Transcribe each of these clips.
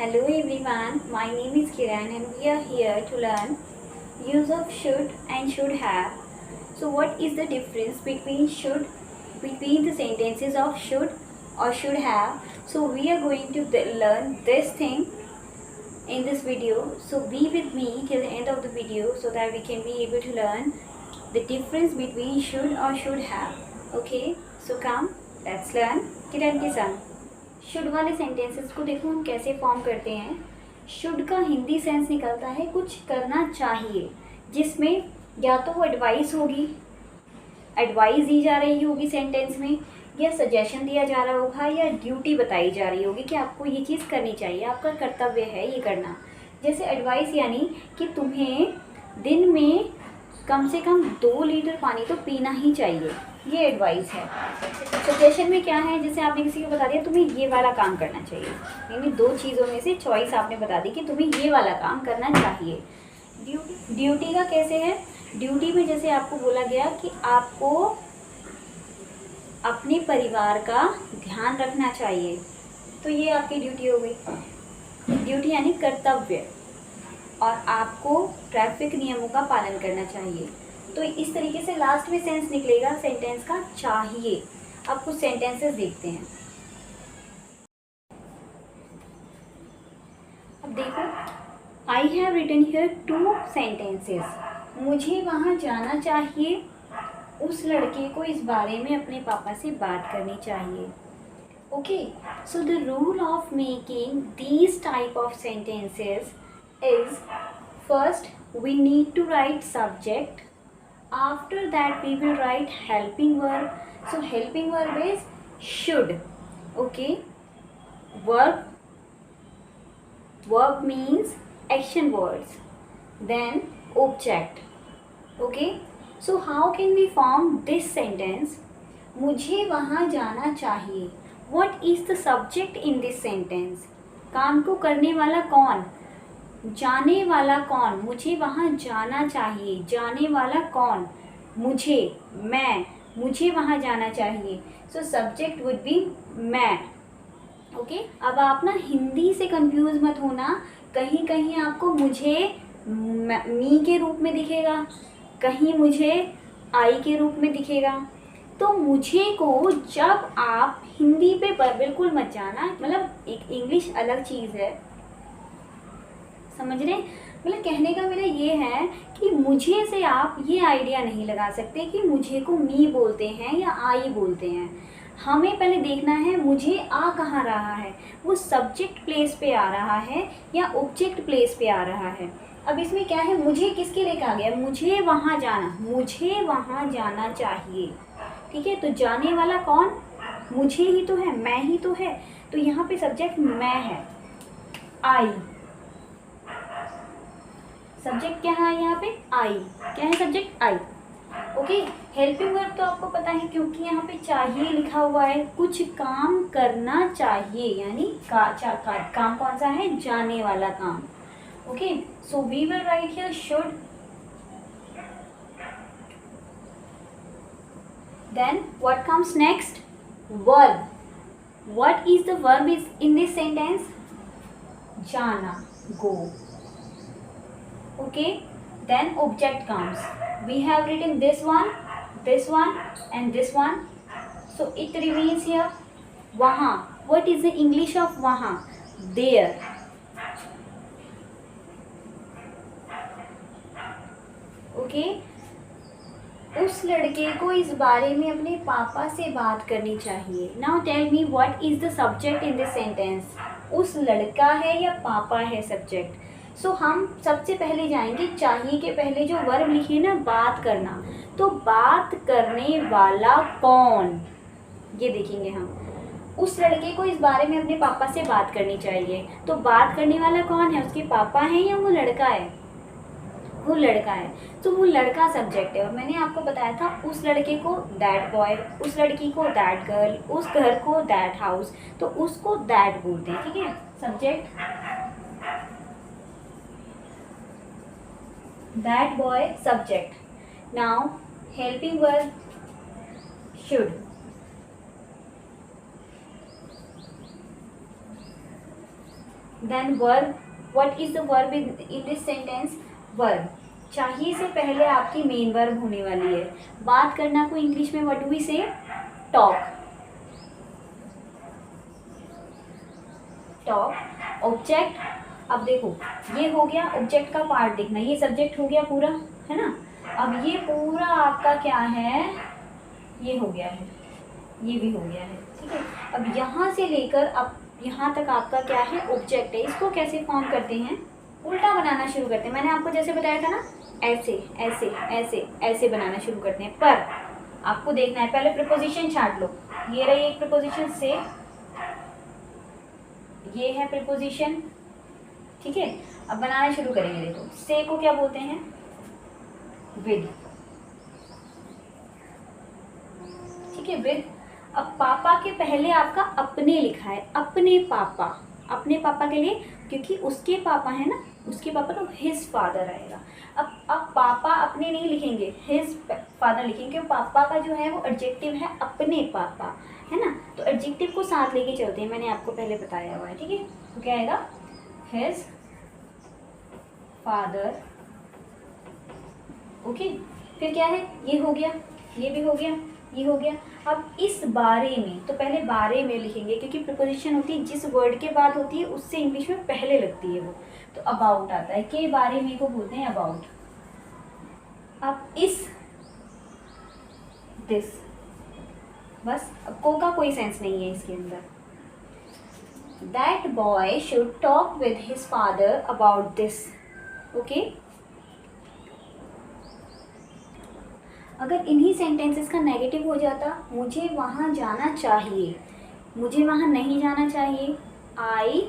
Hello everyone, my name is Kiran and we are here to learn use of should and should have. So what is the difference between the sentences of should or should have? So we are going to learn this thing in this video. So be with me till the end of the video so that we can be able to learn the difference between should or should have. Okay, so come, let's learn Kiran के संग. Should वाले sentences को देखो हम कैसे form करते हैं. Should का हिंदी सेंस निकलता है कुछ करना चाहिए, जिसमें या तो वो एडवाइस होगी, एडवाइस दी जा रही होगी सेंटेंस में, या सजेशन दिया जा रहा होगा, या ड्यूटी बताई जा रही होगी कि आपको ये चीज़ करनी चाहिए, आपका कर्तव्य है ये करना. जैसे एडवाइस यानी कि तुम्हें दिन में कम से कम 2 लीटर पानी तो पीना ही चाहिए, ये एडवाइस है. सजेशन में क्या है, जैसे आपने किसी को बता दिया तुम्हें ये वाला काम करना चाहिए, यानी 2 चीज़ों में से चॉइस आपने बता दी कि तुम्हें ये वाला काम करना चाहिए. ड्यूटी का कैसे है, ड्यूटी में जैसे आपको बोला गया कि आपको अपने परिवार का ध्यान रखना चाहिए, तो ये आपकी ड्यूटी हो गई. ड्यूटी यानी कर्तव्य, और आपको ट्रैफिक नियमों का पालन करना चाहिए. तो इस तरीके से लास्ट में सेंस निकलेगा सेंटेंस का चाहिए. अब कुछ सेंटेंसेस देखते हैं. अब देखो, I have written here 2 sentences. मुझे वहाँ जाना चाहिए, उस लड़के को इस बारे में अपने पापा से बात करनी चाहिए. Okay, so the rule of making these type of sentences is first we need to write subject, after that we will write helping verb. So helping verb is should. Okay, verb means action words, then object. Okay, so how can we form this sentence? मुझे वहाँ जाना चाहिए. What is the subject in this sentence? काम को करने वाला कौन, जाने वाला कौन, मुझे वहाँ जाना चाहिए, जाने वाला कौन, मुझे, मैं, मुझे वहाँ जाना चाहिए. सो सब्जेक्ट वुड बी मैं. ओके, अब आप ना हिंदी से कंफ्यूज मत होना. कहीं कहीं आपको मुझे मी के रूप में दिखेगा, कहीं मुझे आई के रूप में दिखेगा. तो मुझे को जब आप हिंदी पे पर बिल्कुल मत जाना, मतलब एक इंग्लिश अलग चीज़ है, समझ रहे. मतलब कहने का मेरा ये है कि मुझे से आप ये आइडिया नहीं लगा सकते कि मुझे को मी बोलते हैं या आई बोलते हैं. हमें पहले देखना है मुझे आ कहाँ रहा है, वो सब्जेक्ट प्लेस पे आ रहा है या ऑब्जेक्ट प्लेस पे आ रहा है. अब इसमें क्या है, मुझे किसके लेकर आ गया, मुझे वहाँ जाना, मुझे वहाँ जाना चाहिए. ठीक है, तो जाने वाला कौन, मुझे ही तो है, मैं ही तो है. तो यहाँ पे सब्जेक्ट मैं है, आई. सब्जेक्ट क्या है यहाँ पे, आई. क्या है सब्जेक्ट, आई. ओके, हेल्पिंग वर्ब तो आपको पता है क्योंकि यहाँ पे चाहिए लिखा हुआ है, कुछ काम करना चाहिए, यानी काम कौन सा है, जाने वाला काम. Okay, so we will write here should. Then what comes next, verb. What is the verb is in this sentence, जाना, go. Okay, then object comes. We have written this one and this one, so it remains here वहाँ. What is the English of वहाँ, there. Okay, उस लड़के को इस बारे में अपने पापा से बात करनी चाहिए. Now tell me what is the subject in this sentence. उस लड़का है या पापा है सब्जेक्ट. सो हम सबसे पहले जाएंगे चाहिए के पहले जो वर्ब लिखिए ना, बात करना. तो बात करने वाला कौन, ये देखेंगे हम. उस लड़के को इस बारे में अपने पापा से बात करनी चाहिए, तो बात करने वाला कौन है, उसके पापा हैं या वो लड़का है, वो लड़का है. तो वो लड़का सब्जेक्ट है. और मैंने आपको बताया था उस लड़के को दैट बॉय, उस लड़की को दैट गर्ल, उस घर को दैट हाउस, तो उसको दैट बोलते हैं. ठीक है, subject that boy, subject. Now helping verb should. Then verb, what is the verb in this sentence? Verb. चाहिए से पहले आपकी मेन वर्ब होने वाली है। बात करना को इंग्लिश में व्हाट डू वी से? टॉक। टॉक। ऑब्जेक्ट, अब देखो ये हो गया ऑब्जेक्ट का पार्ट, देखना ये सब्जेक्ट हो गया पूरा, है ना। अब ये पूरा आपका क्या है, ये हो गया है, ये भी हो गया है, ठीक है। अब यहाँ से लेकर अब यहाँ तक आपका क्या है? ऑब्जेक्ट है। इसको कैसे फॉर्म करते हैं? उल्टा बनाना शुरू करते हैं। मैंने आपको जैसे बताया था ना, ऐसे ऐसे ऐसे ऐसे बनाना शुरू करते हैं। पर आपको देखना है, पहले प्रीपोजिशन छांट लो। ये रही एक प्रीपोजिशन से, ये है प्रीपोजिशन, ठीक है। अब बनाना शुरू करेंगे। देखो से को क्या बोलते हैं? विद, ठीक है, विद। अब पापा के पहले आपका अपने लिखा है, अपने पापा। अपने पापा के लिए, क्योंकि उसके पापा है ना, उसके पापा तो हिज फादर आएगा। अब पापा अपने नहीं लिखेंगे, हिज फादर लिखेंगे, क्योंकि पापा का जो है वो एडजेक्टिव है अपने पापा, है ना। तो एडजेक्टिव को साथ लेके चलते हैं, मैंने आपको पहले बताया हुआ है, ठीक है। तो क्या आएगा? His father, okay. फिर क्या है? ये हो गया, ये भी हो गया, ये हो गया। अब इस बारे में, तो पहले बारे में लिखेंगे, क्योंकि प्रीपोजिशन होती है जिस वर्ड के बाद होती है उससे इंग्लिश में पहले लगती है वो। तो अबाउट आता है, के बारे में को बोलते हैं अबाउट। अब इस, दिस, बस। अब को का कोई सेंस नहीं है इसके अंदर। That boy should talk with his father about this, okay. अगर इन्हीं सेंटेंसेस का नेगेटिव हो जाता, मुझे वहाँ जाना चाहिए, मुझे वहाँ नहीं जाना चाहिए, आई,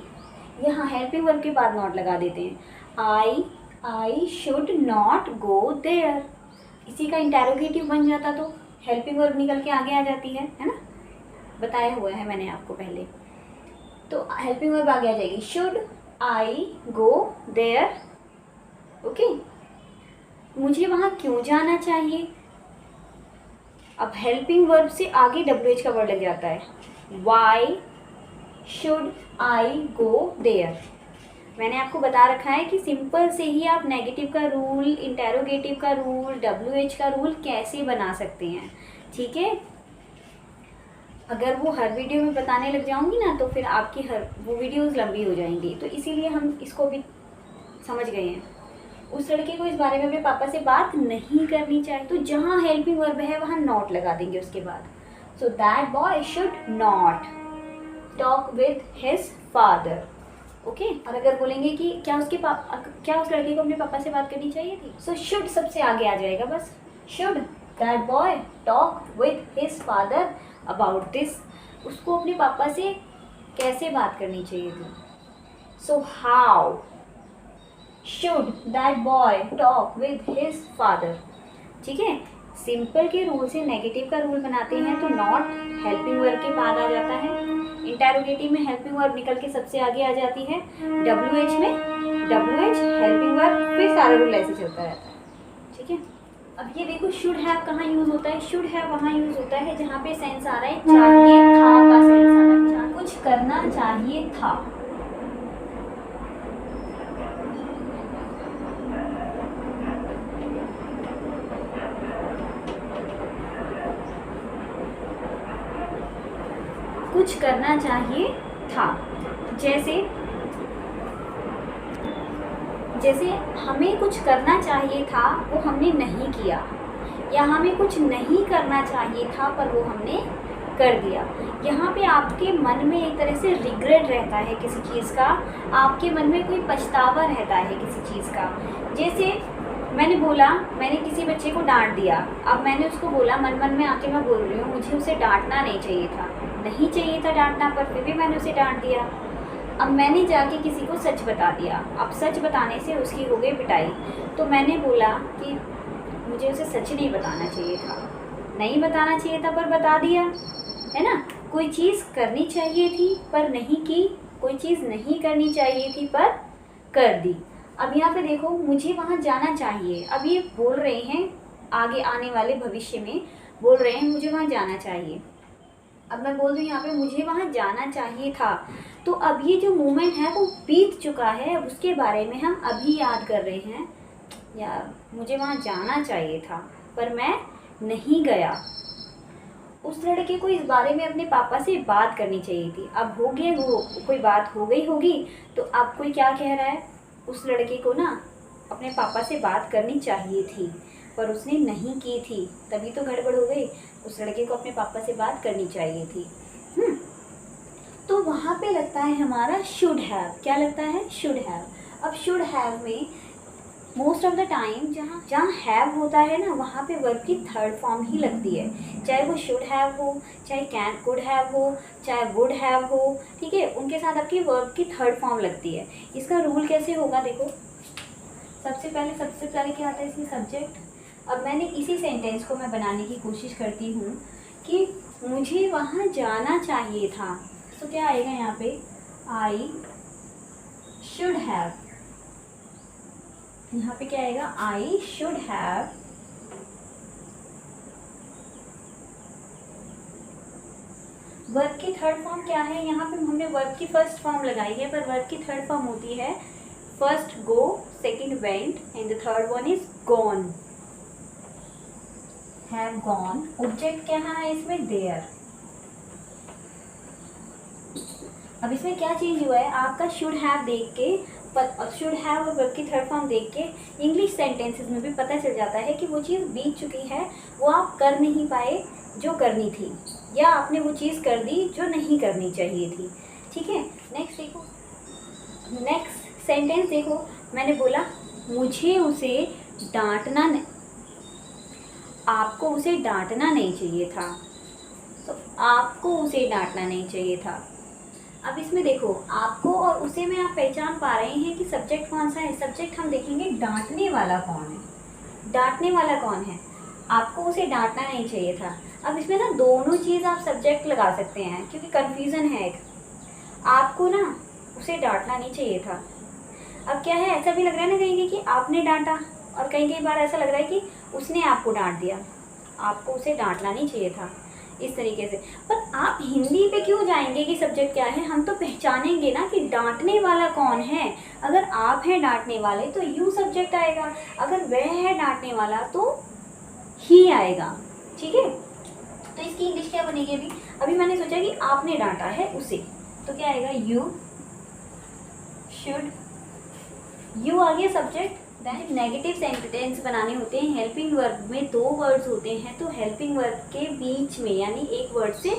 यहाँ हेल्पिंग वर्ब के बाद नॉट लगा देते हैं, I should not go there. इसी का इंटेरोगेटिव बन जाता तो हेल्पिंग वर्ब निकल के आगे आ जाती है ना, बताया हुआ है मैंने आपको पहले। तो हेल्पिंग वर्ब आगे आ जाएगी, should I go there, okay. मुझे वहाँ क्यों जाना चाहिए? अब हेल्पिंग वर्ब से आगे WH का वर्ड लग जाता है, why should I go there. मैंने आपको बता रखा है कि सिंपल से ही आप नेगेटिव का रूल, इंटेरोगेटिव का रूल, WH का रूल कैसे बना सकते हैं, ठीक है। अगर वो हर वीडियो में बताने लग जाऊंगी ना तो फिर आपकी हर वो वीडियोस लंबी हो जाएंगी, तो इसीलिए हम इसको भी समझ गए हैं। उस लड़के को इस बारे में अपने पापा से बात नहीं करनी चाहिए, तो जहाँ हेल्पिंग वर्ब है वहाँ नॉट लगा देंगे उसके बाद। So that boy should not talk with his father, okay. और अगर बोलेंगे कि क्या उस लड़के को अपने पापा से बात करनी चाहिए थी, सो शुड सबसे आगे आ जाएगा, बस। Should that boy talk with his father about this. उसको अपने पापा से कैसे बात करनी चाहिए थी। So how should that boy talk with his father, ठीक है। सिंपल के रूल से नेगेटिव का रूल बनाते हैं तो नॉट हेल्पिंग वर्ब के बाद आ जाता है, इंटेरोगेटिव में हेल्पिंग वर्ब निकल के सबसे आगे आ जाती है, WH में WH हेल्पिंग वर्ब, फिर सारा रूल ऐसे चलता रहता है, ठीक है। अब ये देखो शुड हैव कहाँ यूज होता है? शुड हैव वहाँ यूज होता है जहाँ पे सेंस आ रहा है चाहिए था का सेंस आ रहा है, कुछ करना चाहिए था। कुछ करना चाहिए था, जैसे हमें कुछ करना चाहिए था वो हमने नहीं किया, या हमें कुछ नहीं करना चाहिए था पर वो हमने कर दिया। यहाँ पे आपके मन में एक तरह से रिग्रेट रहता है किसी चीज़ का, आपके मन में कोई पछतावा रहता है किसी चीज़ का। जैसे मैंने बोला, मैंने किसी बच्चे को डांट दिया, अब मैंने उसको बोला, मन मन में आके मैं बोल रही हूँ मुझे उसे डांटना नहीं चाहिए था, नहीं चाहिए था डांटना, पर फिर भी मैंने उसे डांट दिया। अब मैंने जाके किसी को सच बता दिया, अब सच बताने से उसकी हो गई पिटाई, तो मैंने बोला कि मुझे उसे सच नहीं बताना चाहिए था, नहीं बताना चाहिए था पर बता दिया, है ना। कोई चीज़ करनी चाहिए थी पर नहीं की, कोई चीज़ नहीं करनी चाहिए थी पर कर दी। अब यहाँ पे देखो मुझे वहाँ जाना चाहिए, अब ये बोल रहे हैं आगे आने वाले भविष्य में बोल रहे हैं मुझे वहाँ जाना चाहिए। अब मैं बोल दूँ यहाँ पे मुझे वहाँ जाना चाहिए था, तो अब ये जो मोमेंट है वो बीत चुका है, अब उसके बारे में हम अभी याद कर रहे हैं। यार मुझे वहाँ जाना चाहिए था पर मैं नहीं गया। उस लड़के को इस बारे में अपने पापा से बात करनी चाहिए थी। अब हो गया, वो कोई बात हो गई होगी, तो अब कोई क्या कह रहा है, उस लड़के को ना अपने पापा से बात करनी चाहिए थी पर उसने नहीं की थी, तभी तो गड़बड़ हो गई। उस लड़के को अपने पापा से बात करनी चाहिए थी। तो वहाँ पे लगता है हमारा शुड हैव। क्या लगता है? Should have. अब शुड हैव में मोस्ट ऑफ द टाइम जहाँ जहाँ हैव होता है ना, वहाँ पे वर्ब की थर्ड फॉर्म ही लगती है, चाहे वो शुड हैव हो, चाहे कैन कुड हैव हो, चाहे वुड हैव हो, ठीक है, उनके साथ आपकी वर्ब की थर्ड फॉर्म लगती है। इसका रूल कैसे होगा देखो, सबसे पहले क्या आता है इसमें? सब्जेक्ट। अब मैंने इसी सेंटेंस को मैं बनाने की कोशिश करती हूँ कि मुझे वहाँ जाना चाहिए था, तो क्या आएगा यहाँ पे? I should have. यहाँ पे क्या आएगा? आई शुड हैव वर्ब की थर्ड फॉर्म क्या है? यहाँ पे हमने वर्ब की फर्स्ट फॉर्म लगाई है, पर वर्ब की थर्ड फॉर्म होती है first go, second went and the third one is gone. Have gone. Object क्या है इसमें? देयर। अब इसमें क्या चेंज हुआ है? आपका शुड हैव देख के, शुड हैव और वर्ब की थर्ड फॉर्म देख के इंग्लिश सेंटेंसेस में भी पता चल जाता है कि वो चीज़ बीत चुकी है, वो आप कर नहीं पाए जो करनी थी, या आपने वो चीज़ कर दी जो नहीं करनी चाहिए थी। ठीक है, नेक्स्ट देखो, नेक्स्ट सेंटेंस देखो। मैंने बोला मुझे उसे डांटना नहीं, आपको उसे डांटना नहीं चाहिए था, तो आपको उसे डांटना नहीं चाहिए था। अब इसमें देखो, आपको और उसे में आप पहचान पा रहे हैं कि सब्जेक्ट कौन सा है। सब्जेक्ट हम देखेंगे डांटने वाला कौन है। डांटने वाला कौन है? आपको उसे डांटना नहीं चाहिए था। अब इसमें ना दोनों चीज़ आप सब्जेक्ट लगा सकते हैं, क्योंकि कन्फ्यूज़न है एक। आपको ना उसे डांटना नहीं चाहिए था। अब क्या है, ऐसा भी लग रहा है ना कहीं कि आपने डांटा, और कई बार ऐसा लग रहा है कि उसने आपको डांट दिया। आपको उसे डांटना नहीं चाहिए था, इस तरीके से। पर आप हिंदी पे क्यों जाएंगे कि सब्जेक्ट क्या है? हम तो पहचानेंगे ना कि डांटने वाला कौन है। अगर आप हैं डांटने वाले तो यू सब्जेक्ट आएगा, अगर वह है डांटने वाला तो ही आएगा। ठीक है, तो इसकी इंग्लिश क्या बनेगी? अभी मैंने सोचा कि आपने डांटा है उसे, तो क्या आएगा? You should. यू आ गया सब्जेक्ट। नेगेटिव सेंटेंस बनाने होते हैं हेल्पिंग वर्ब में, दो वर्ड्स होते हैं, तो हेल्पिंग वर्ब के बीच में, यानी एक वर्ड से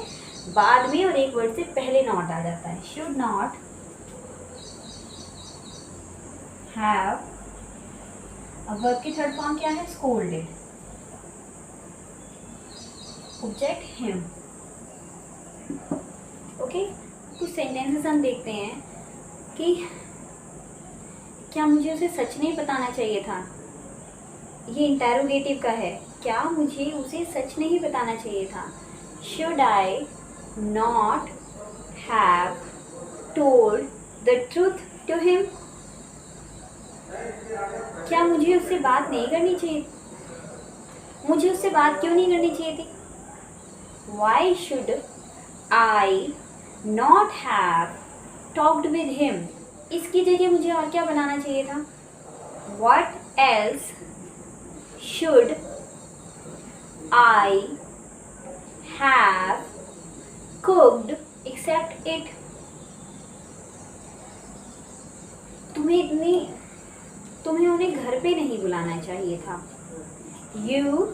बाद में और एक वर्ड से पहले नॉट आ जाता है। Should not have. अब वर्ब की थर्ड फॉर्म क्या है? स्कोल्डेड। Object him. ओके, कुछ सेंटेंसेस हम देखते हैं कि क्या मुझे उसे सच नहीं बताना चाहिए था। ये इंटेरोगेटिव का है, क्या मुझे उसे सच नहीं बताना चाहिए था। Should I not have told the truth to him. क्या मुझे उससे बात नहीं करनी चाहिए? मुझे उससे बात क्यों नहीं करनी चाहिए थी? Y should I not have talked with him. इसकी जगह मुझे और क्या बनाना चाहिए था? What else should I have cooked except it? तुम्हें उन्हें घर पे नहीं बुलाना चाहिए था। You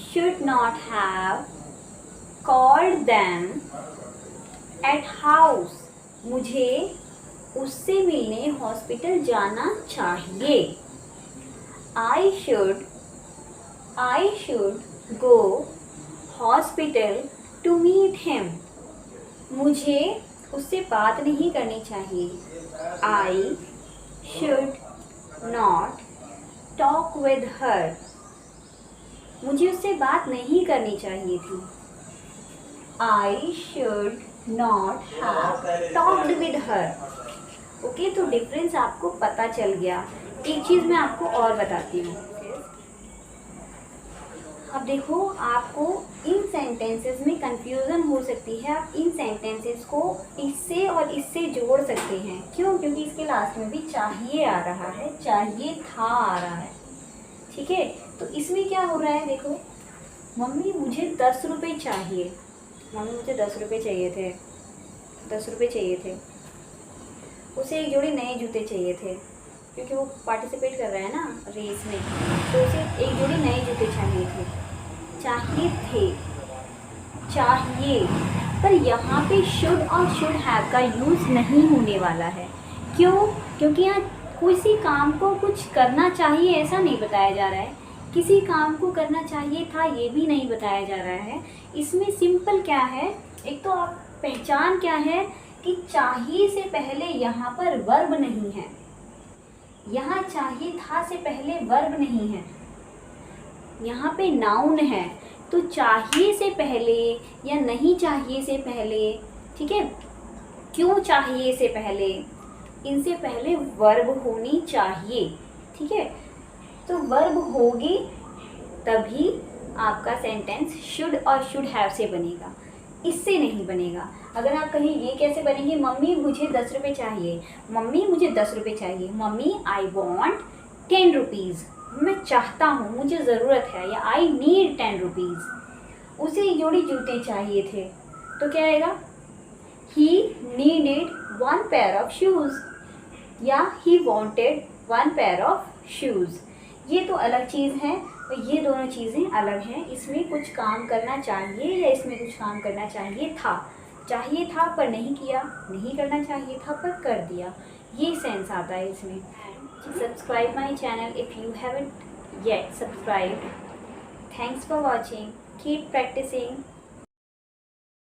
should not have called them at house. मुझे उससे मिलने हॉस्पिटल जाना चाहिए। I should go hospital to meet him. मुझे उससे बात नहीं करनी चाहिए। I should not talk with her. मुझे उससे बात नहीं करनी चाहिए थी। I should not have talked with her. Okay, तो डिफरेंस आपको पता चल गया। एक चीज़ मैं आपको और बताती हूँ। अब देखो, आपको इन सेंटेंसेस में कंफ्यूजन हो सकती है। आप इन सेंटेंसेस को इससे और इससे जोड़ सकते हैं। क्यों? क्योंकि इसके लास्ट में भी चाहिए आ रहा है, चाहिए था आ रहा है। ठीक है, तो इसमें क्या हो रहा है, देखो, मम्मी मुझे 10 रुपये चाहिए। मम्मी मुझे 10 रुपये चाहिए थे, 10 रुपये चाहिए थे। उसे एक जोड़ी नए जूते चाहिए थे, क्योंकि वो पार्टिसिपेट कर रहा है ना रेस में, तो उसे एक जोड़ी नए जूते चाहिए थे। चाहिए थे, चाहिए, पर यहाँ पे शुड और शुड हैव का यूज़ नहीं होने वाला है। क्यों? क्योंकि यहाँ किसी काम को कुछ करना चाहिए ऐसा नहीं बताया जा रहा है, किसी काम को करना चाहिए था ये भी नहीं बताया जा रहा है। इसमें सिंपल क्या है, एक तो आप पहचान क्या है कि चाहिए से पहले यहाँ पर वर्ब नहीं है। यहाँ चाहिए था से पहले वर्ब नहीं है, यहाँ पे नाउन है। तो चाहिए से पहले या नहीं चाहिए से पहले, ठीक है, क्यों चाहिए से पहले, इनसे पहले वर्ब होनी चाहिए। ठीक है, तो वर्ब होगी तभी आपका सेंटेंस शुड और शुड हैव से बनेगा, इससे नहीं बनेगा। अगर आप कहें ये कैसे बनेंगे, मम्मी मुझे 10 रुपये चाहिए, मम्मी मुझे 10 रुपये चाहिए, मम्मी आई वॉन्ट 10 रुपीज़, मैं चाहता हूँ, मुझे ज़रूरत है, या आई नीड 10 रुपीज़। उसे एक जोड़ी जूते चाहिए थे, तो क्या आएगा, he needed 1 pair of shoes, या he wanted 1 pair of shoes. ये तो अलग चीज़ है, और ये दोनों चीज़ें अलग हैं। इसमें कुछ काम करना चाहिए या इसमें कुछ काम करना चाहिए था। चाहिए था पर नहीं किया, नहीं करना चाहिए था पर कर दिया, ये सेंस आता है इसमें। Subscribe my channel if you haven't yet subscribed. Thanks for watching, keep practising.